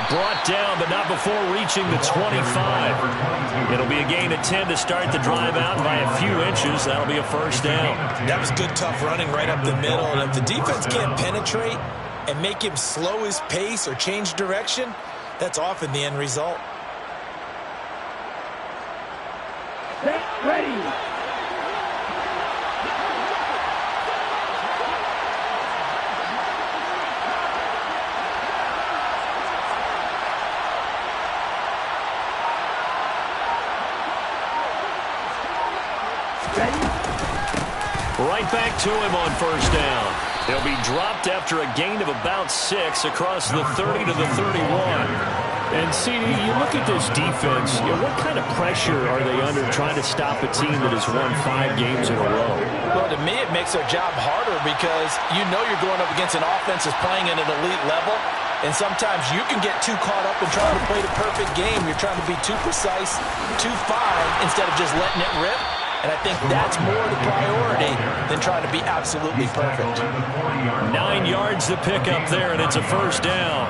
And brought down, but not before reaching the 25. It'll be a gain of 10 to start the drive out by a few inches. That'll be a first down. That was good, tough running right up the middle. And if the defense can't penetrate and make him slow his pace or change direction, that's often the end result. Set, ready. Right back to him on first down. He'll be dropped after a gain of about 6 across the 30 to the 31. And, CD, you look at this defense, what kind of pressure are they under trying to stop a team that has won 5 games in a row? Well, to me, it makes their job harder because you know you're going up against an offense that's playing at an elite level. And sometimes you can get too caught up in trying to play the perfect game. You're trying to be too precise, too fine, instead of just letting it rip. And I think that's more the priority than trying to be absolutely perfect. 9 yards to pick up there, and it's a first down.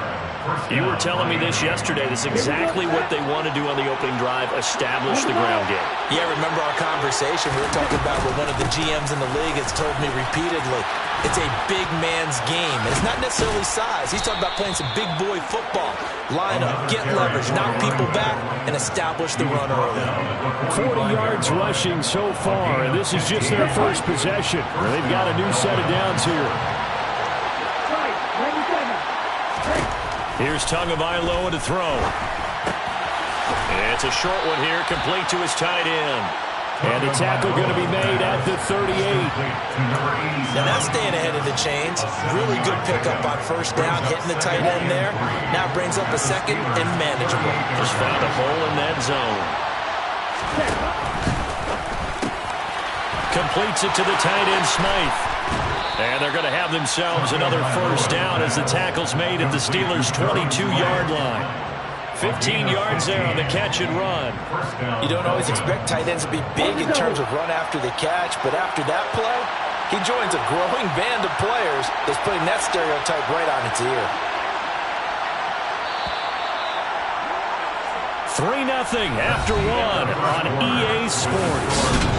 You were telling me this yesterday. This is exactly what they want to do on the opening drive, establish the ground game. Yeah, remember our conversation. We were talking about what one of the GMs in the league has told me repeatedly. It's a big man's game. And it's not necessarily size. He's talking about playing some big boy football. Line up, get leverage, knock people back, and establish the run early. 40 yards rushing so far, and this is just their first possession. They've got a new set of downs here. Here's Tagovailoa to throw. It's a short one here, complete to his tight end. And the tackle going to be made at the 38. Now that's staying ahead of the chains. Really good pickup on first down, hitting the tight end there. Now brings up a second and manageable. Just found a hole in that zone. Completes it to the tight end, Smythe. And they're going to have themselves another first down as the tackle's made at the Steelers' 22-yard line. 15 yards there on the catch and run. You don't always expect tight ends to be big in terms of run after the catch, but after that play, he joins a growing band of players that's putting that stereotype right on its ear. 3-0 after 1 on EA Sports.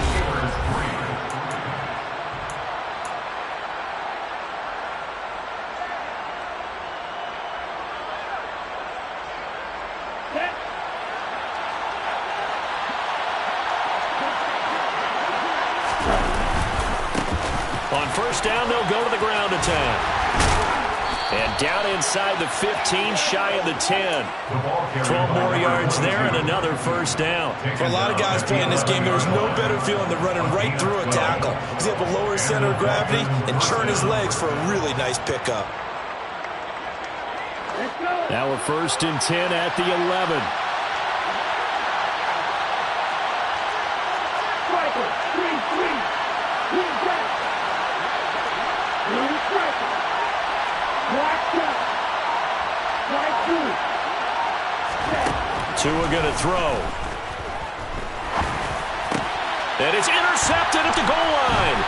On first down, they'll go to the ground attack. And down inside the 15, shy of the 10. 12 more yards there and another first down. For a lot of guys playing this game, there was no better feeling than running right through a tackle. He's able to lower his center of gravity and churn his legs for a really nice pickup. Now we're first and 10 at the 11. Tua going to throw. And it's intercepted at the goal line.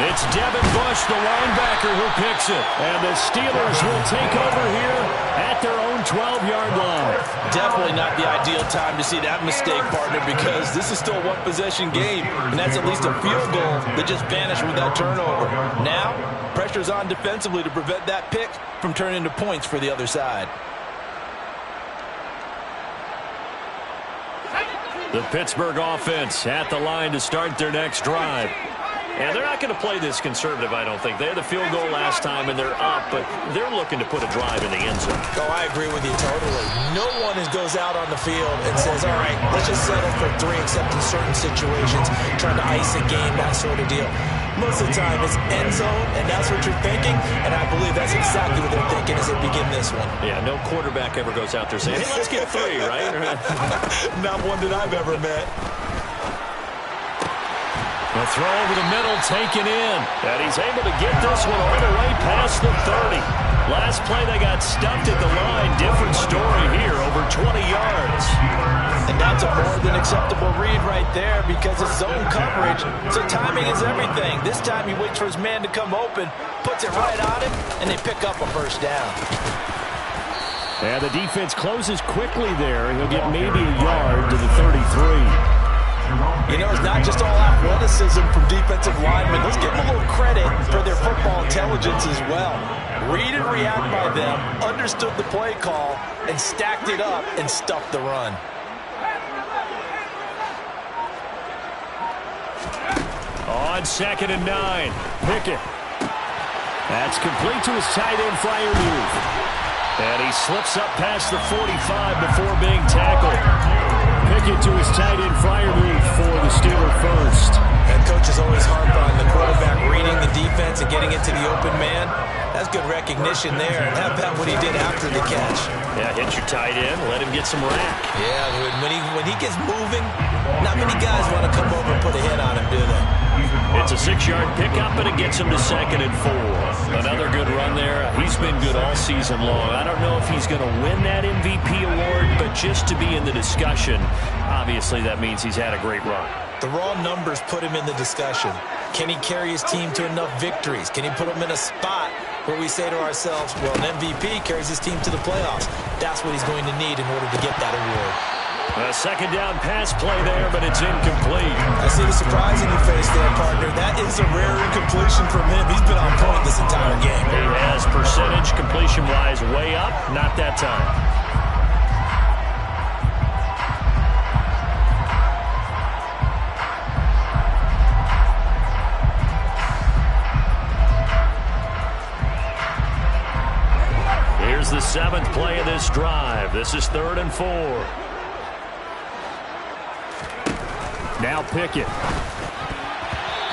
It's Devin Bush, the linebacker, who picks it. And the Steelers will take over here at their own 12-yard line. Definitely not the ideal time to see that mistake, partner, because this is still a one-possession game, and that's at least a field goal that just vanished with that turnover. Now, pressure's on defensively to prevent that pick from turning into points for the other side. The Pittsburgh offense at the line to start their next drive. And they're not going to play this conservative, I don't think. They had the field goal last time, and they're up, but they're looking to put a drive in the end zone. Oh, I agree with you totally. No one goes out on the field and says, all right, let's just settle for 3, except in certain situations, trying to ice a game, that sort of deal. Most of the time, it's end zone, and that's what you're thinking, and I believe that's exactly what they're thinking as they begin this one. Yeah, no quarterback ever goes out there saying, hey, let's get 3, right? Not one that I've ever met. The throw over the middle, taken in. And he's able to get this one all the way past the 30. Last play, they got stuffed at the line. Different story here, over 20 yards. And that's a more than acceptable read right there because it's zone coverage. So timing is everything. This time he waits for his man to come open, puts it right on him, and they pick up a first down. And the defense closes quickly there. He'll get maybe a yard to the 33. You know, it's not just all athleticism from defensive linemen. Let's give them a little credit for their football intelligence as well. Read and react by them, understood the play call, and stacked it up and stuffed the run. On 2nd and 9, Pickett. That's complete to his tight end, Freiermuth. And he slips up past the 45 before being tackled. Pickett to his tight end, Freiermuth, for the Steeler first. And coaches always harp on the quarterback reading the defense and getting it to the open man. That's good recognition there. How about what he did after the catch? Yeah, hit your tight end, let him get some rack. Yeah, when he gets moving, not many guys want to come over and put a hit on him, do they? It's a 6-yard pickup, and it gets him to 2nd and 4. Another good run there. He's been good all season long. I don't know if he's going to win that MVP award, but just to be in the discussion, obviously that means he's had a great run. The raw numbers put him in the discussion. Can he carry his team to enough victories? Can he put them in a spot where we say to ourselves, well, an MVP carries his team to the playoffs. That's what he's going to need in order to get that award. A 2nd down pass play there, but it's incomplete. I see the surprise in your face there, partner. That is a rare incompletion from him. He's been on point this entire game. He has percentage completion-wise way up, not that time. Here's the 7th play of this drive. This is 3rd and 4. Now Pickett.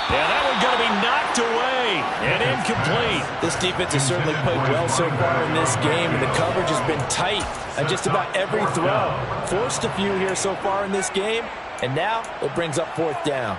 Yeah, that one's going to be knocked away and incomplete. This defense has certainly played well so far in this game, and the coverage has been tight on just about every throw. Forced a few here so far in this game, and now it brings up 4th down.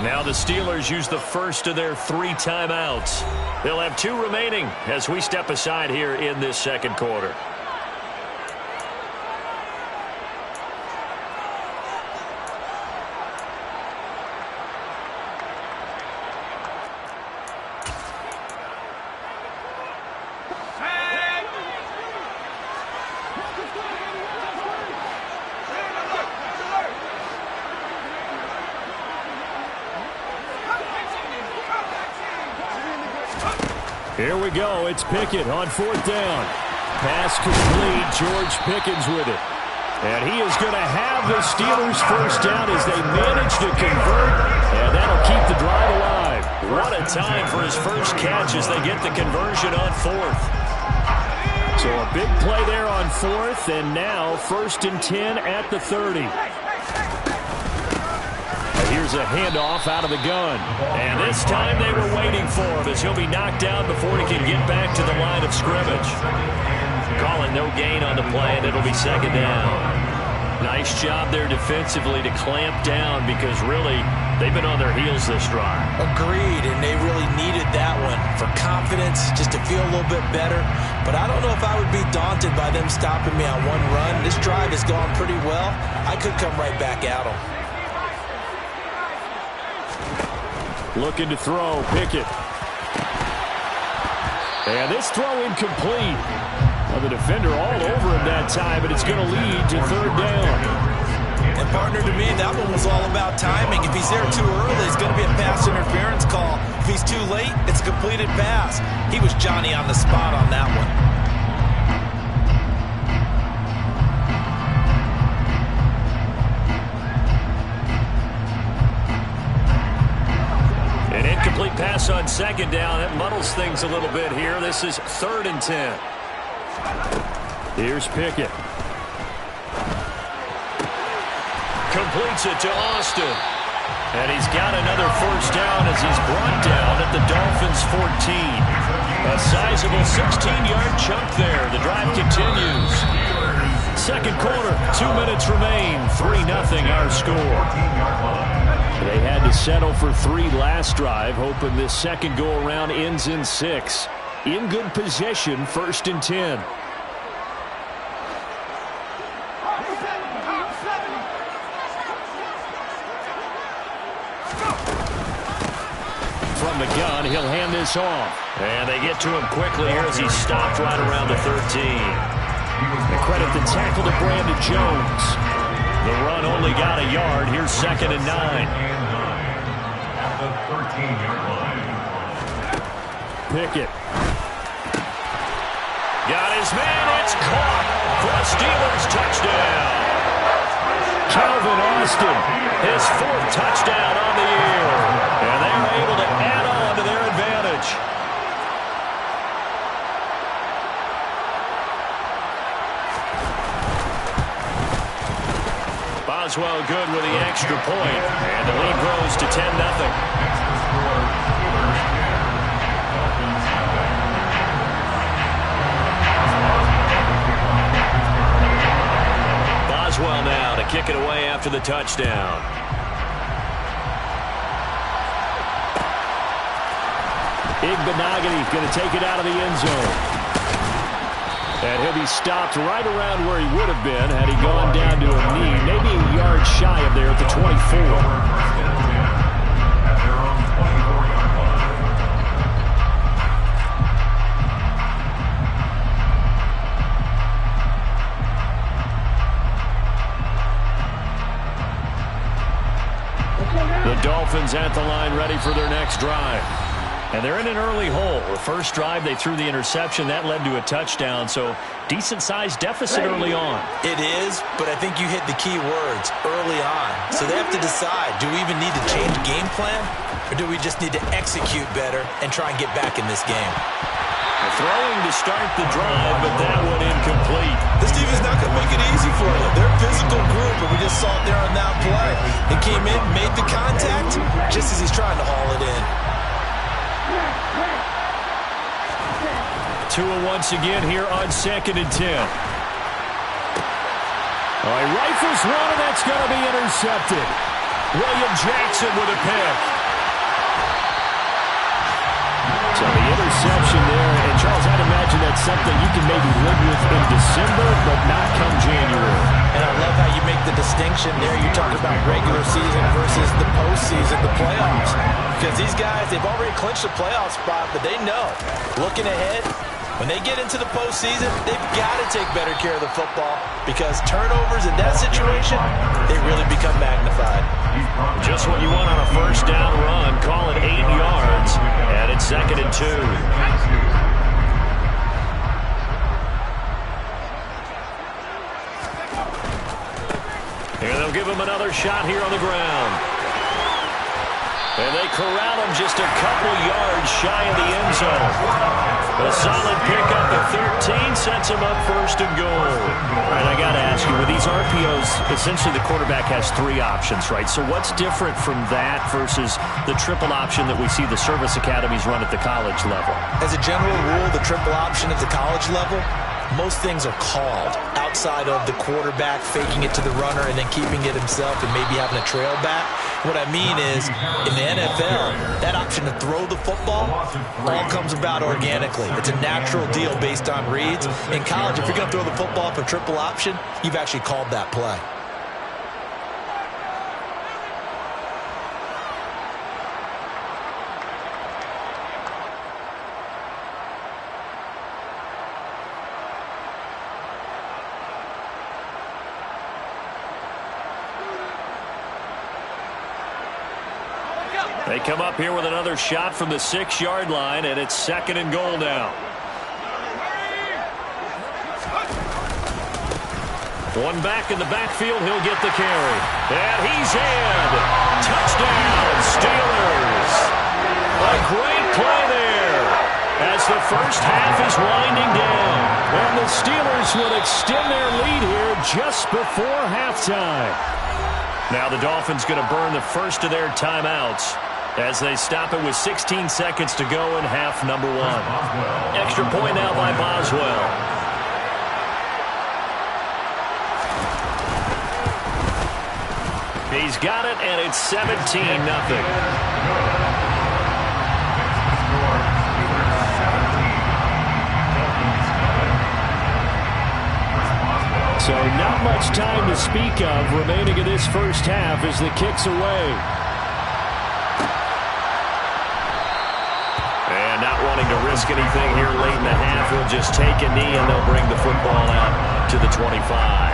Now the Steelers use the first of their 3 timeouts. They'll have 2 remaining as we step aside here in this 2nd quarter. Here we go. It's Pickett on 4th down. Pass complete. George Pickens with it. And he is going to have the Steelers first down as they manage to convert. And that'll keep the drive alive. What a time for his first catch as they get the conversion on 4th. So a big play there on 4th, and now 1st and 10 at the 30. Here's a handoff out of the gun. And this time they were waiting for him as he'll be knocked down before he can get back to the line of scrimmage. Calling no gain on the play, and it'll be 2nd down. Nice job there defensively to clamp down because really they've been on their heels this drive. Agreed, and they really needed that one for confidence, just to feel a little bit better. But I don't know if I would be daunted by them stopping me on one run. This drive has gone pretty well. I could come right back at them. Looking to throw, Pickett. And this throw incomplete. Well, the defender all over him that time, but it's going to lead to 3rd down. And partner, to me, that one was all about timing. If he's there too early, it's going to be a pass interference call. If he's too late, it's a completed pass. He was Johnny on the spot on that one. Incomplete pass on 2nd down. That muddles things a little bit here. This is 3rd and 10. Here's Pickett. Completes it to Austin. And he's got another first down as he's brought down at the Dolphins' 14. A sizable 16-yard chunk there. The drive continues. Second quarter, 2 minutes remain. 3-0 our score. They had to settle for 3 last drive, hoping this second go-around ends in 6. In good position, 1st and 10. From the gun, he'll hand this off. And they get to him quickly here as he stopped right around the 13. And credit the tackle to Brandon Jones. The run only got a yard. Here's 2nd and 9. At the 13-yard line. Pickett. Got his man. It's caught for a Steelers touchdown. Calvin Austin, his 4th touchdown on the year. And they're able to add on to their advantage. Boswell good with the extra point. And the lead grows to 10-0. Boswell now to kick it away after the touchdown. Igbenogany going to take it out of the end zone. And he'll be stopped right around where he would have been had he gone down to a knee, maybe a yard shy of there at the 24. The Dolphins at the line ready for their next drive. And they're in an early hole. The first drive, they threw the interception. That led to a touchdown, so decent-sized deficit early on. It is, but I think you hit the key words, early on. So they have to decide, do we even need to change game plan, or do we just need to execute better and try and get back in this game? Throwing to start the drive, but that one incomplete. This team is not going to make it easy for you. They're a physical group, and we just saw it there on that play. They came in, made the contact, just as he's trying to haul it in. Tua once again here on 2nd and 10. He rifles one, and that's going to be intercepted. William Jackson with a pick. So the interception there, and Charles, I'd imagine that's something you can maybe live with in December, but not come January. And I love how you make the distinction there. You talk about regular season versus the postseason, the playoffs. Because these guys, they've already clinched the playoff spot, but they know, looking ahead, when they get into the postseason, they've got to take better care of the football because turnovers in that situation, they really become magnified. Just what you want on a first down run. Call it 8 yards, and it's 2nd and 2. And they'll give him another shot here on the ground. And they corral him just a couple yards shy of the end zone. A solid pickup at 13 sets him up 1st and goal. All right, I got to ask you, with these RPOs, essentially the quarterback has 3 options, right? So what's different from that versus the triple option that we see the service academies run at the college level? As a general rule, the triple option at the college level, most things are called outside of the quarterback faking it to the runner and then keeping it himself and maybe having a trail back. What I mean is, in the NFL, that option to throw the football all comes about organically. It's a natural deal based on reads. In college, if you're going to throw the football for triple option, you've actually called that play. They come up here with another shot from the 6-yard line, and it's 2nd and goal now. One back in the backfield, he'll get the carry. And he's in. Touchdown, Steelers. A great play there as the first half is winding down. And the Steelers will extend their lead here just before halftime. Now the Dolphins going to burn the first of their timeouts. as they stop it with 16 seconds to go in half number one. Extra point now by Boswell. He's got it, and it's 17-0. So not much time to speak of remaining in this first half as the kick's away. And not wanting to risk anything here late in the half, he'll just take a knee and they'll bring the football out to the 25.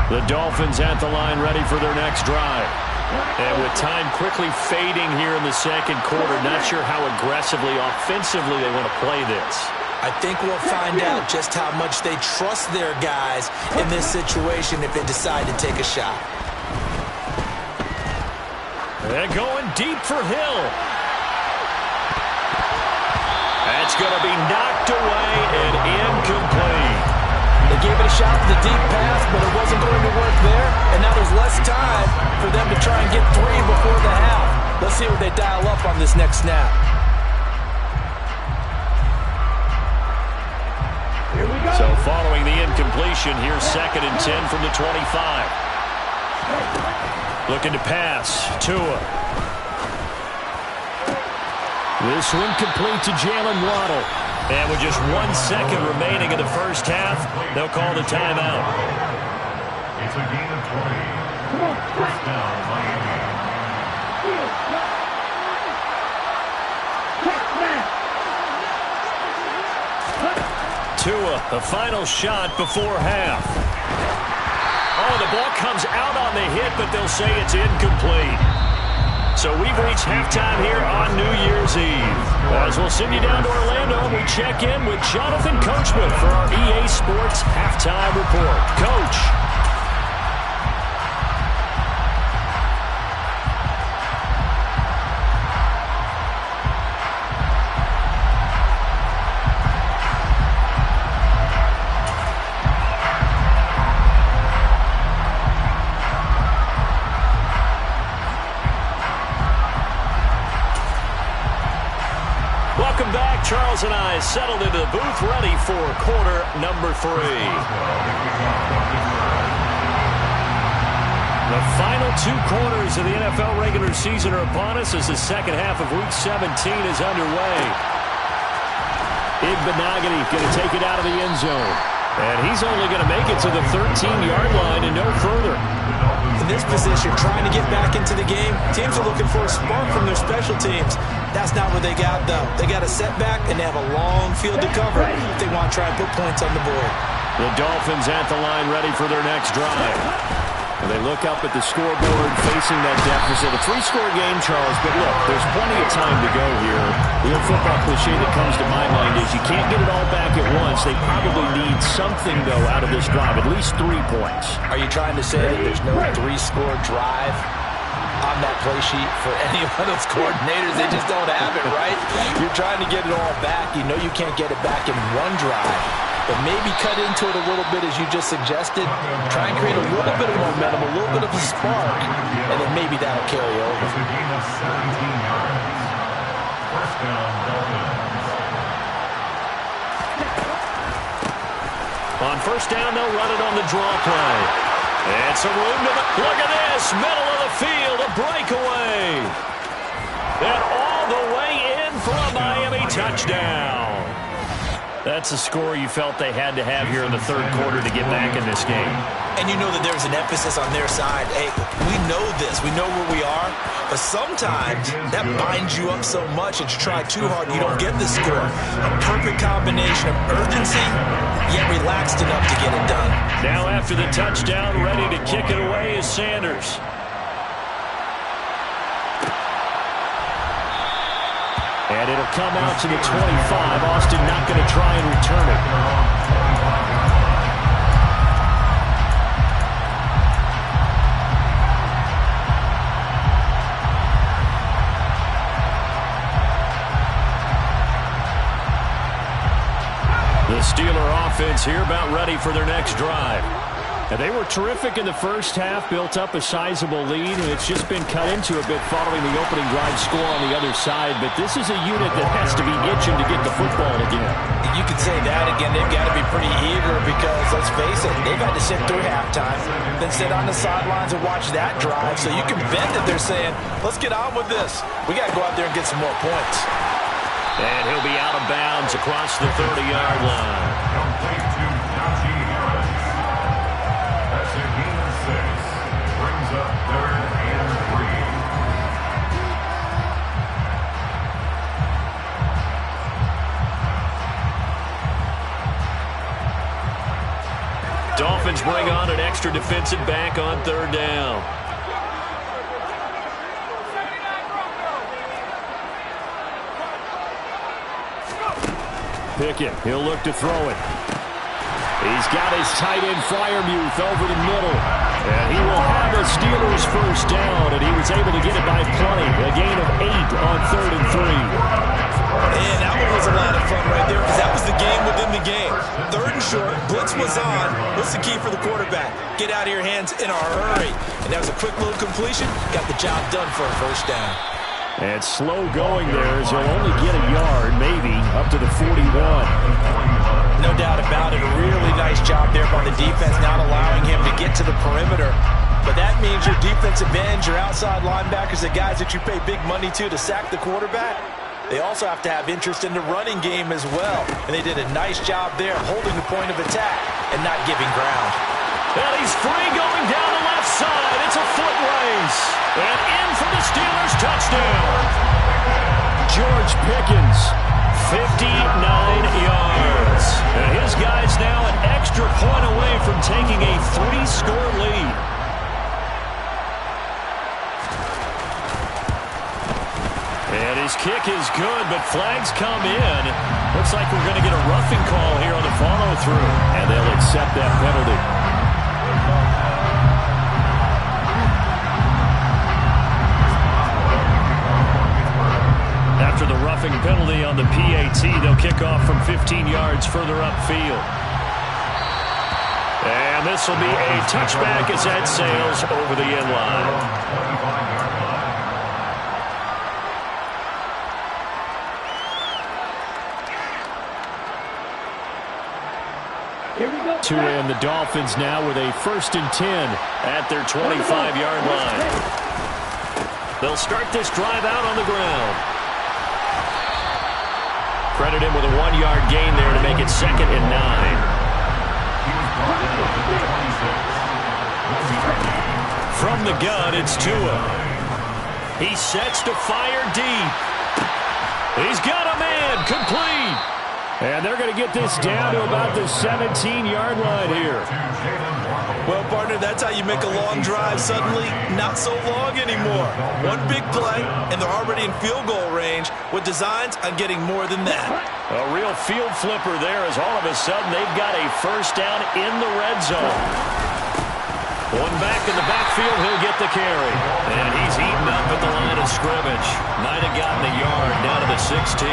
The Dolphins at the line ready for their next drive. And with time quickly fading here in the second quarter, not sure how aggressively, offensively they want to play this. I think we'll find out just how much they trust their guys in this situation if they decide to take a shot. They're going deep for Hill. That's going to be knocked away and incomplete. They gave it a shot with the deep pass, but it wasn't going to work there. And now there's less time for them to try and get three before the half. Let's see what they dial up on this next snap. Here we go. So following the incompletion, here's 2nd and 10 from the 25. Looking to pass. Tua. This one complete to Jalen Waddle. And with just 1 second remaining in the first half, they'll call the timeout. It's a gain of 20. First down, Miami. Tua, the final shot before half. Oh, the ball comes out on the hit, but they'll say it's incomplete. So we've reached halftime here on New Year's Eve. As we'll send you down to Orlando, we check in with Jonathan Coachman for our EA Sports Halftime Report. Coach. Welcome back. Charles and I settled into the booth ready for quarter number 3. The final 2 quarters of the NFL regular season are upon us as the second half of Week 17 is underway. Igbenogany going to take it out of the end zone. And he's only going to make it to the 13-yard line and no further. In this position, trying to get back into the game, teams are looking for a spark from their special teams. That's not what they got, though. They got a setback, and they have a long field to cover if they want to try and put points on the board. The Dolphins at the line ready for their next drive. And they look up at the scoreboard facing that deficit. A 3-score game, Charles, but look, there's plenty of time to go here. The old football cliche that comes to my mind is you can't get it all back at once. They probably need something, though, out of this drive, at least 3 points. Are you trying to say that there's no 3-score drive on that play sheet for any of those coordinators? They just don't have it, right? You're trying to get it all back. You know you can't get it back in one drive. But maybe cut into it a little bit as you just suggested. Try and create a little bit of momentum, a little bit of a spark, and then maybe that'll carry over. It's a gain of 17 yards. First down, Dolphins. On first down, they'll run it on the draw play. And some room to the... Look at this! Middle of the field, a breakaway. And all the way in for a Miami touchdown. That's a score you felt they had to have here in the third quarter to get back in this game. And you know that there's an emphasis on their side. Hey, we know this. We know where we are. But sometimes that binds you up so much that you try too hard, you don't get the score. A perfect combination of urgency, yet relaxed enough to get it done. Now after the touchdown, ready to kick it away is Sanders. And it'll come out to the 25. Austin not going to try and return it. The Steeler offense here about ready for their next drive. And they were terrific in the first half, built up a sizable lead, and it's just been cut into a bit following the opening drive score on the other side. But this is a unit that has to be itching to get the football again. You could say that again. They've got to be pretty eager because, let's face it, they've had to sit through halftime, then sit on the sidelines and watch that drive. So you can bet that they're saying, let's get on with this. We got to go out there and get some more points. And he'll be out of bounds across the 30-yard line. Complete to Najee Harris. That's a gain of 6. Brings up 3rd and 3. Dolphins bring on an extra defensive back on 3rd down. Pickett, he'll look to throw it. He's got his tight end Freiermuth over the middle. And he will have a Steelers first down, and he was able to get it by plenty. A gain of 8 on 3rd and 3. And that one was a lot of fun right there because that was the game within the game. 3rd and short, blitz was on. What's the key for the quarterback? Get out of your hands in a hurry. And that was a quick little completion. Got the job done for a first down. And slow going there as he'll only get a yard, maybe, up to the 41. No doubt about it. A really nice job there by the defense, not allowing him to get to the perimeter. But that means your defensive ends, your outside linebackers, the guys that you pay big money to sack the quarterback, they also have to have interest in the running game as well. And they did a nice job there holding the point of attack and not giving ground. And he's free going down the left side. It's a foot race. And in for the Steelers touchdown. George Pickens, 59 yards. And his guy's now an extra point away from taking a 3-score lead. And his kick is good, but flags come in. Looks like we're going to get a roughing call here on the follow-through. And they'll accept that penalty. After the roughing penalty on the PAT, they'll kick off from 15 yards further upfield. And this will be a touchback as that sails over the end line. To end the Dolphins now with a 1st and 10 at their 25-yard line. They'll start this drive out on the ground. Credit him with a 1-yard gain there to make it 2nd and 9. From the gun, it's Tua. He sets to fire deep. He's got a man, complete. And they're going to get this down to about the 17-yard line here. Well, partner, that's how you make a long drive suddenly not so long anymore. One big play, and they're already in field goal range with designs on getting more than that. A real field flipper there as all of a sudden they've got a first down in the red zone. One back in the backfield, he'll get the carry. And he's eaten up at the line of scrimmage. Might have gotten a yard down to the 16.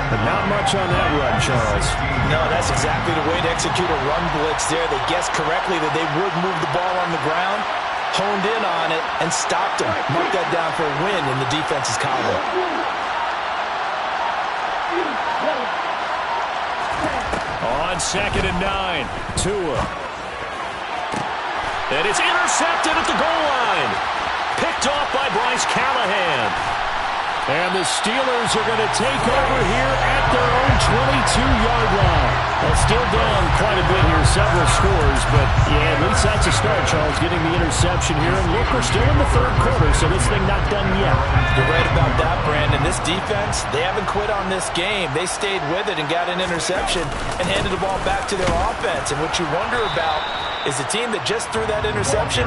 But not much on that run, Charles. No, that's exactly the way to execute a run blitz there. They guessed correctly that they would move the ball on the ground, honed in on it, and stopped them. Mark that down for a win in the defense's column. On 2nd and 9, Tua. And it's intercepted at the goal line. Picked off by Bryce Callahan. And the Steelers are going to take over here at their own 22-yard line. Well, still down quite a bit here, several scores, but yeah, at least that's a start, Charles, getting the interception here. And look, we're still in the 3rd quarter, so this thing not done yet. You're right about that, Brandon. This defense, they haven't quit on this game. They stayed with it and got an interception and handed the ball back to their offense. And what you wonder about is the team that just threw that interception,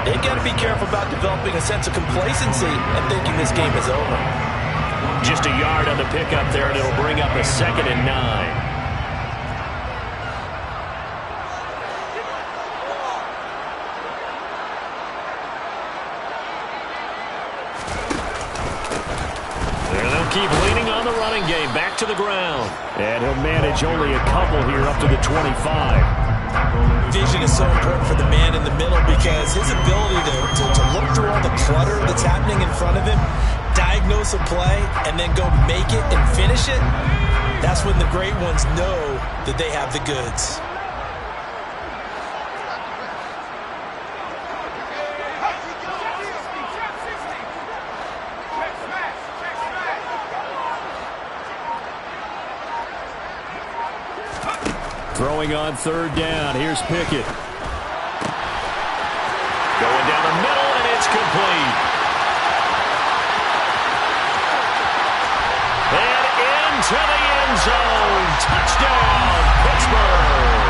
they've got to be careful about developing a sense of complacency and thinking this game is over. Just a yard on the pickup there, and it'll bring up a 2nd and 9. They'll keep leaning on the running game game back to the ground. And he'll manage only a couple here up to the 25. Vision is so important for the man in the middle because his ability to look through all the clutter that's happening in front of him, diagnose a play, and then go make it and finish it, that's when the great ones know that they have the goods. Throwing on third down. Here's Pickett. Going down the middle, and it's complete. And into the end zone. Touchdown, Pittsburgh.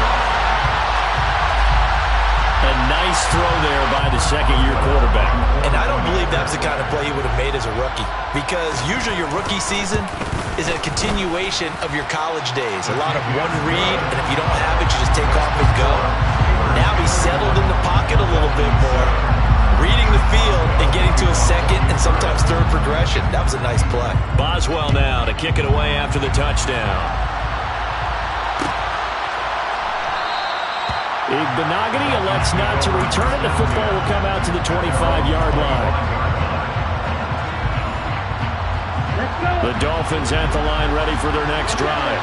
A nice throw there by the second-year quarterback. And I don't believe that's the kind of play he would have made as a rookie, because usually your rookie season is a continuation of your college days. A lot of one read, and if you don't have it, you just take off and go. Now he's settled in the pocket a little bit more, reading the field and getting to a second and sometimes third progression. That was a nice play. Boswell now to kick it away after the touchdown. Igbenogany elects not to return it. The football will come out to the 25-yard line. The Dolphins at the line, ready for their next drive.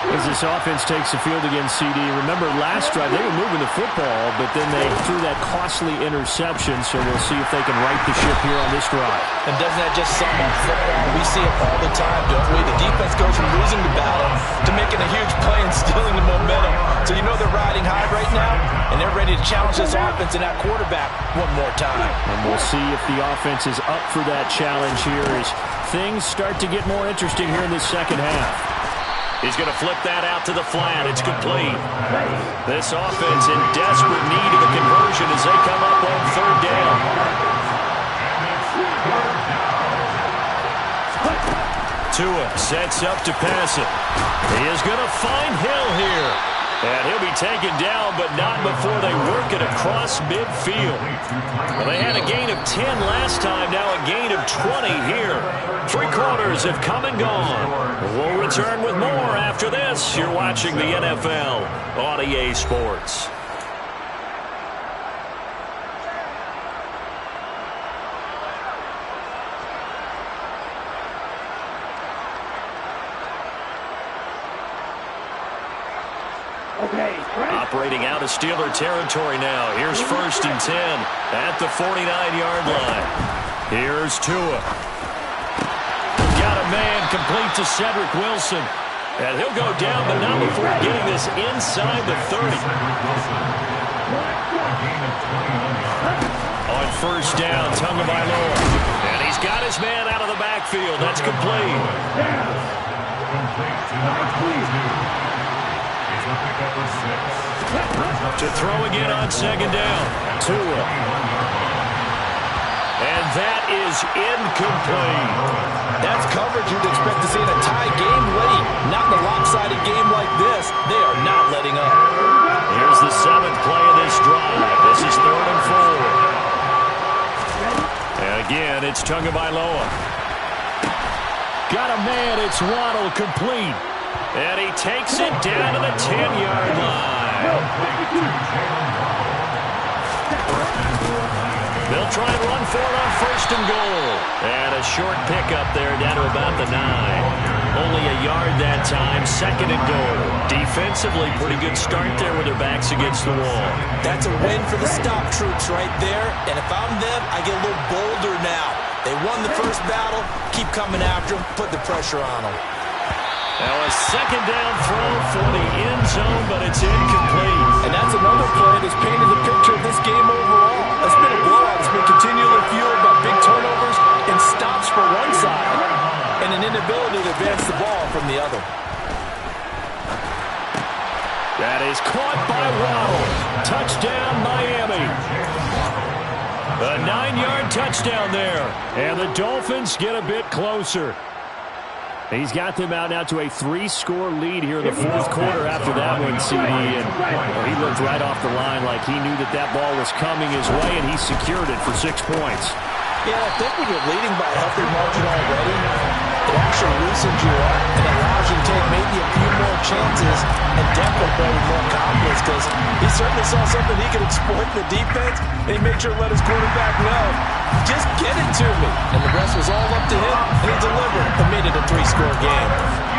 As this offense takes the field against CD, remember last drive they were moving the football, but then they threw that costly interception, so we'll see if they can right the ship here on this drive. And doesn't that just sum up football? We see it all the time, don't we? The defense goes from losing the battle to making a huge play and stealing the momentum. So you know they're riding high right now, and they're ready to challenge this offense and that quarterback one more time. And we'll see if the offense is up for that challenge here as things start to get more interesting here in this second half. He's going to flip that out to the flat. It's complete. This offense in desperate need of a conversion as they come up on third down. Tua sets up to pass it. He is going to find Hill here. And he'll be taken down, but not before they work it across midfield. Well, they had a gain of 10 last time, now a gain of 20 here. 3 quarters have come and gone. We'll return with more after this. You're watching the NFL on EA Sports. Operating out of Steeler territory now. Here's 1st and 10 at the 49-yard line. Here's Tua. Got a man complete to Cedric Wilson. And he'll go down, but not before getting this inside the 30. On 1st down, Tagovailoa. And he's got his man out of the backfield. That's complete. To throw again on 2nd down. Tua. And that is incomplete. That's coverage you'd expect to see in a tie game late. Not in a lopsided game like this. They are not letting up. Here's the 7th play of this drive. This is 3rd and 4. And again, it's Tagovailoa. Got a man. It's Waddle complete. And he takes it down to the 10-yard line. They'll try and run for it on 1st and goal. And a short pickup there down to about the 9. Only a yard that time, 2nd and goal. Defensively, pretty good start there with their backs against the wall. That's a win for the stop troops right there. And if I'm them, I get a little bolder now. They won the first battle. Keep coming after them. Put the pressure on them. Now a 2nd down throw for the end zone, but it's incomplete. And that's another play that's painted the picture of this game overall. It's been a blowout. It's been continually fueled by big turnovers and stops for one side and an inability to advance the ball from the other. That is caught by Waddle. Touchdown, Miami. A 9-yard touchdown there. And the Dolphins get a bit closer. He's got them out now to a 3-score lead here in the 4th quarter after that one, CD. And he looked right off the line like he knew that ball was coming his way, and he secured it for 6 points. Yeah, I think when you're leading by a healthy margin already, it actually loosens you up, and it play with more confidence because he certainly saw something he could exploit in the defense, and he made sure to let his quarterback know, just get it to me. And the rest was all up to him, and he delivered and made it a 3-score game.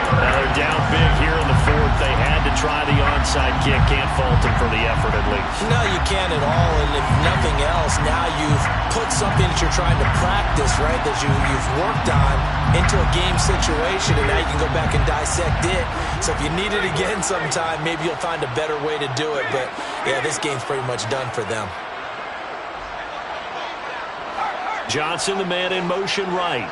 Now they're down big here in the fourth. They had to try the onside kick. Can't fault them for the effort, at least. No, you can't at all. And if nothing else, now you've put something that you're trying to practice, right, that you've worked on into a game situation, and now you can go back and dissect it. So if you need it again sometime, maybe you'll find a better way to do it. But, yeah, this game's pretty much done for them. Johnson, the man in motion right.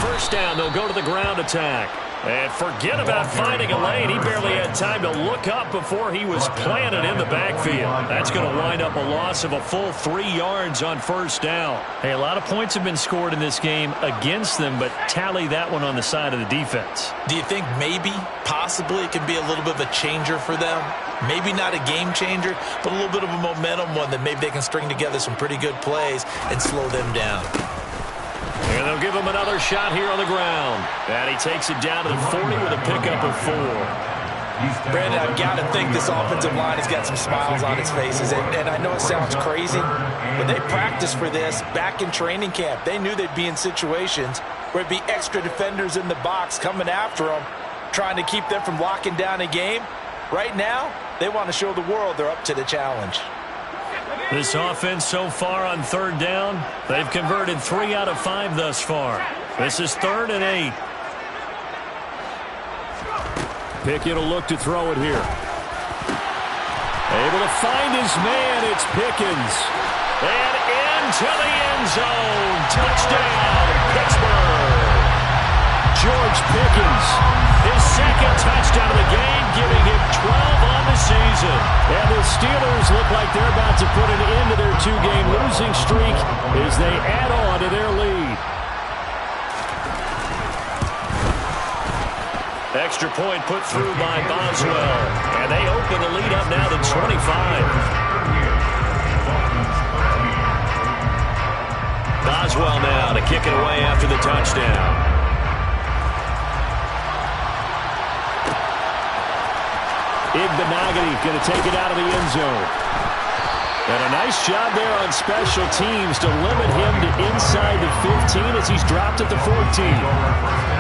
First down, they'll go to the ground attack. And forget about finding a lane. He barely had time to look up before he was planted in the backfield. That's going to wind up a loss of a full 3 yards on first down. Hey, a lot of points have been scored in this game against them, but tally that one on the side of the defense. Do you think maybe, possibly, it can be a little bit of a changer for them? Maybe not a game changer, but a little bit of a momentum one that maybe they can string together some pretty good plays and slow them down. And they'll give him another shot here on the ground. And he takes it down to the 40 with a pickup of 4. Brandon, I've got to think this offensive line has got some smiles on its faces. And I know it sounds crazy, but they practiced for this back in training camp. They knew they'd be in situations where it'd be extra defenders in the box coming after them, trying to keep them from locking down a game. Right now, they want to show the world they're up to the challenge. This offense so far on third down, they've converted 3 out of 5 thus far. This is 3rd and 8. Pickett will look to throw it here. Able to find his man. It's Pickens. And into the end zone. Touchdown, Pittsburgh. George Pickens, his 2nd touchdown of the game, giving him 12 on the season. And the Steelers look like they're about to put an end to their 2-game losing streak as they add on to their lead. Extra point put through by Boswell. And they open the lead up now to 25. Boswell now to kick it away after the touchdown. Igbenogany going to take it out of the end zone. And a nice job there on special teams to limit him to inside the 15 as he's dropped at the 14.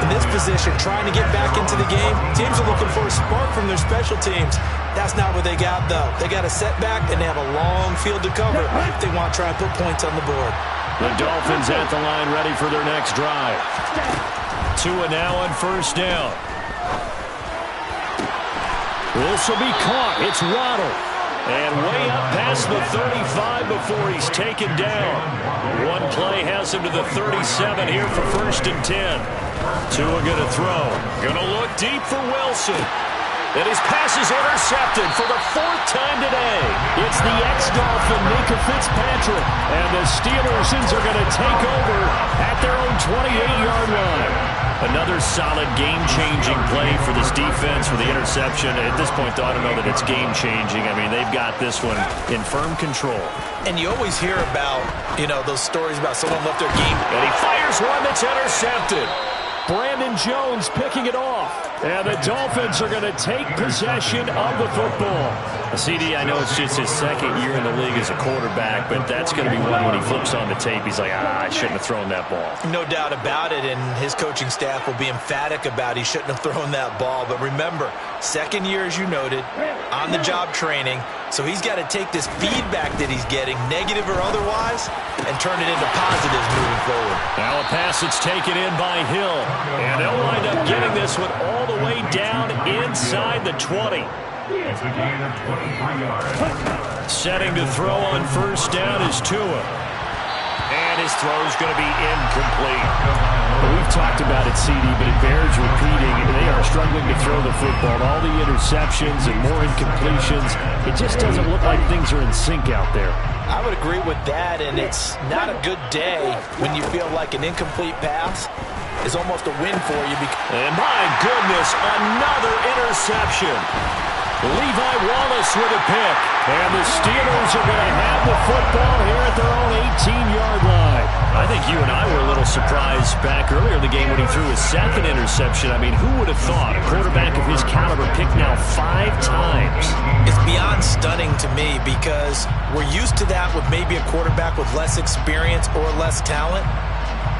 In this position, trying to get back into the game, teams are looking for a spark from their special teams. That's not what they got, though. They got a setback, and they have a long field to cover if they want to try and put points on the board. The Dolphins at the line ready for their next drive. Tua now on first down. This will be caught. It's Waddle. And way up past the 35 before he's taken down. One play has him to the 37 here for 1st and 10. Tua going to throw. Going to look deep for Wilson. And his pass is intercepted for the 4th time today. It's the ex-Dolphin, Minkah Fitzpatrick. And the Steelers are going to take over at their own 28-yard line. Another solid game-changing play for this defense for the interception. At this point, though, I don't know that it's game-changing. I mean, they've got this one in firm control. And you always hear about, those stories about someone left their game. And he fires one that's intercepted. Brandon Jones picking it off. And the Dolphins are going to take possession of the football. CD, I know it's just his 2nd year in the league as a quarterback, but that's going to be one when he flips on the tape. He's like, I shouldn't have thrown that ball. No doubt about it, and his coaching staff will be emphatic about he shouldn't have thrown that ball. But remember, 2nd year, as you noted, on-the-job training. So he's got to take this feedback that he's getting, negative or otherwise, and turn it into positives moving forward. Now a pass that's taken in by Hill. And they'll wind up getting this one all the way down inside the 20. It's a gain of 23 yards. Setting to throw on first down is Tua. And his throw is going to be incomplete. Well, we've talked about it, CD, but it bears repeating. They are struggling to throw the football. All the interceptions and more incompletions. It just doesn't look like things are in sync out there. I would agree with that, and it's not a good day when you feel like an incomplete pass is almost a win for you. And my goodness, another interception. Levi Wallace with a pick. And the Steelers are going to have the football here at their own 18-yard line. I think you and I were a little surprised back earlier in the game when he threw his second interception. I mean, who would have thought a quarterback of his caliber picked now 5 times? It's beyond stunning to me because we're used to that with maybe a quarterback with less experience or less talent.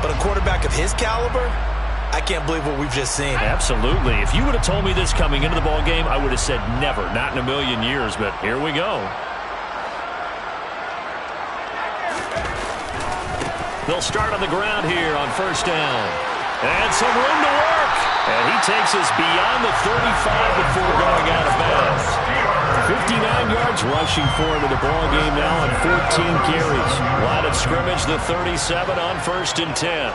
But a quarterback of his caliber, I can't believe what we've just seen. Absolutely. If you would have told me this coming into the ball game, I would have said never, not in a million years. But here we go. They'll start on the ground here on first down. And some room to work. And he takes us beyond the 35 before going out of bounds. 59 yards rushing for him in the ball game now on 14 carries. Line of scrimmage, the 37 on 1st and 10.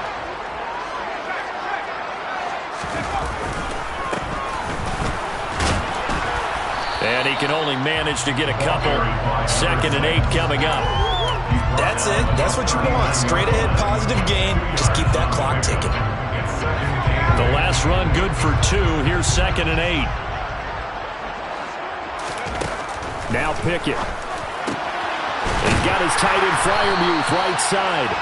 And he can only manage to get a couple. 2nd and 8 coming up. That's it. That's what you want. Straight ahead positive gain. Just keep that clock ticking. The last run good for 2. Here's 2nd and 8. Now Pickett. He's got his tight end Freiermuth right side.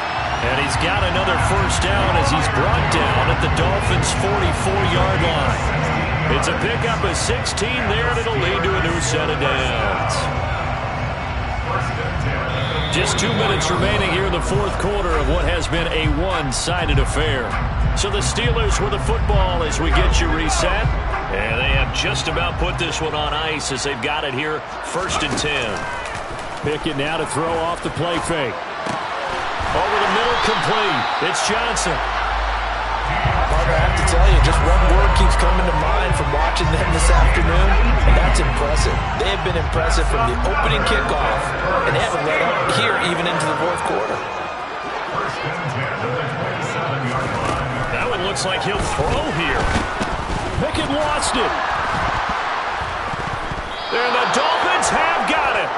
And he's got another first down as he's brought down at the Dolphins' 44-yard line. It's a pickup of 16 there, and it'll lead to a new set of downs. Just 2 minutes remaining here in the 4th quarter of what has been a one-sided affair. So the Steelers with the football as we get you reset. And they have just about put this one on ice as they've got it here, 1st and 10. Pickett now to throw off the play fake. Over the middle, complete. It's Johnson. Partner, I have to tell you, just one word keeps coming to mind from watching them this afternoon, and that's impressive. They have been impressive from the opening kickoff, and they haven't let up here even into the 4th quarter. That one looks like he'll throw here. Pickett lost it. And the Dolphins have got it.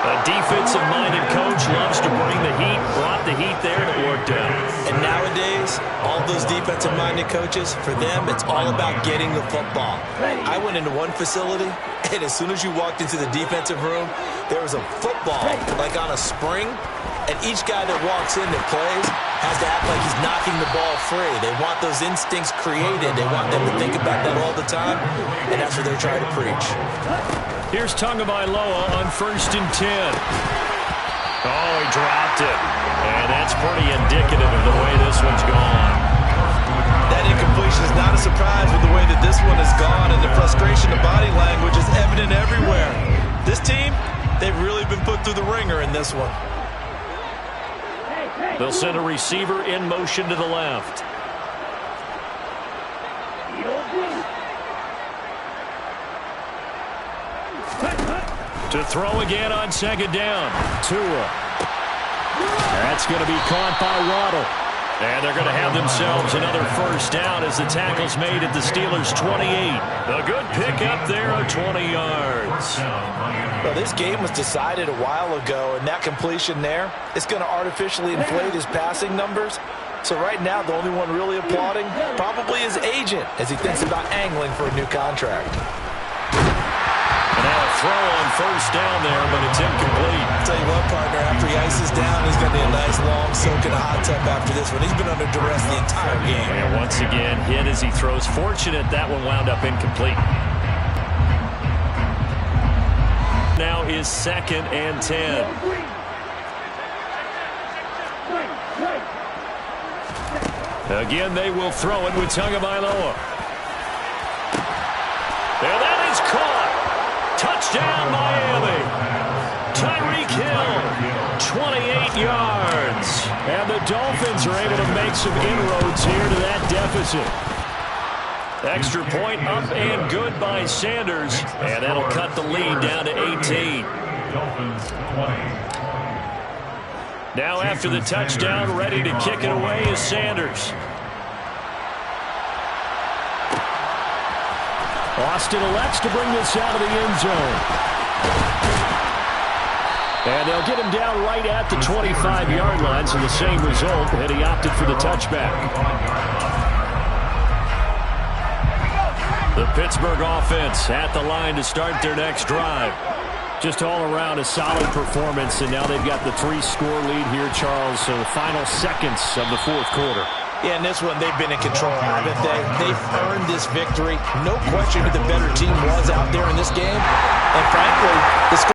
A defensive-minded coach loves to bring the heat, brought the heat there, and it worked out. And nowadays, all those defensive-minded coaches, for them, it's all about getting the football. I went into one facility, and as soon as you walked into the defensive room, there was a football, like on a spring, and each guy that walks in that plays has to act like he's knocking the ball free. They want those instincts created. They want them to think about that all the time, and that's what they're trying to preach. Here's Tagovailoa on 1st and 10. Oh, he dropped it. And that's pretty indicative of the way this one's gone. That incompletion is not a surprise with the way that this one has gone, and the frustration of body language is evident everywhere. This team, they've really been put through the ringer in this one. They'll send a receiver in motion to the left. To throw again on 2nd down. Tua. That's going to be caught by Waddle. And they're going to have themselves another first down as the tackle's made at the Steelers' 28. A good pickup there of 20 yards. Well, this game was decided a while ago, and that completion there is going to artificially inflate his passing numbers. So right now, the only one really applauding probably his agent as he thinks about angling for a new contract. And now a throw on first down there, but it's incomplete. I'll tell you what, partner, after he ices down, he's going to be a nice long soak in a hot tub after this one. He's been under duress the entire game. And once again, hit as he throws. Fortunate that one wound up incomplete. Now is 2nd and 10. Again, they will throw it with Tagovailoa. And that is caught. Touchdown, Miami. Tyreek Hill, 28 yards. And the Dolphins are able to make some inroads here to that deficit. Extra point up and good by Sanders. And that'll cut the lead down to 18. Now after the touchdown, ready to kick it away is Sanders. Austin elects to bring this out of the end zone. And they'll get him down right at the 25-yard line, so the same result, and he opted for the touchback. The Pittsburgh offense at the line to start their next drive. Just all around a solid performance, and now they've got the 3-score lead here, Charles. So the final seconds of the fourth quarter. Yeah, in this one, they've been in control, haven't they? They've earned this victory. No question who the better team was out there in this game. And frankly, the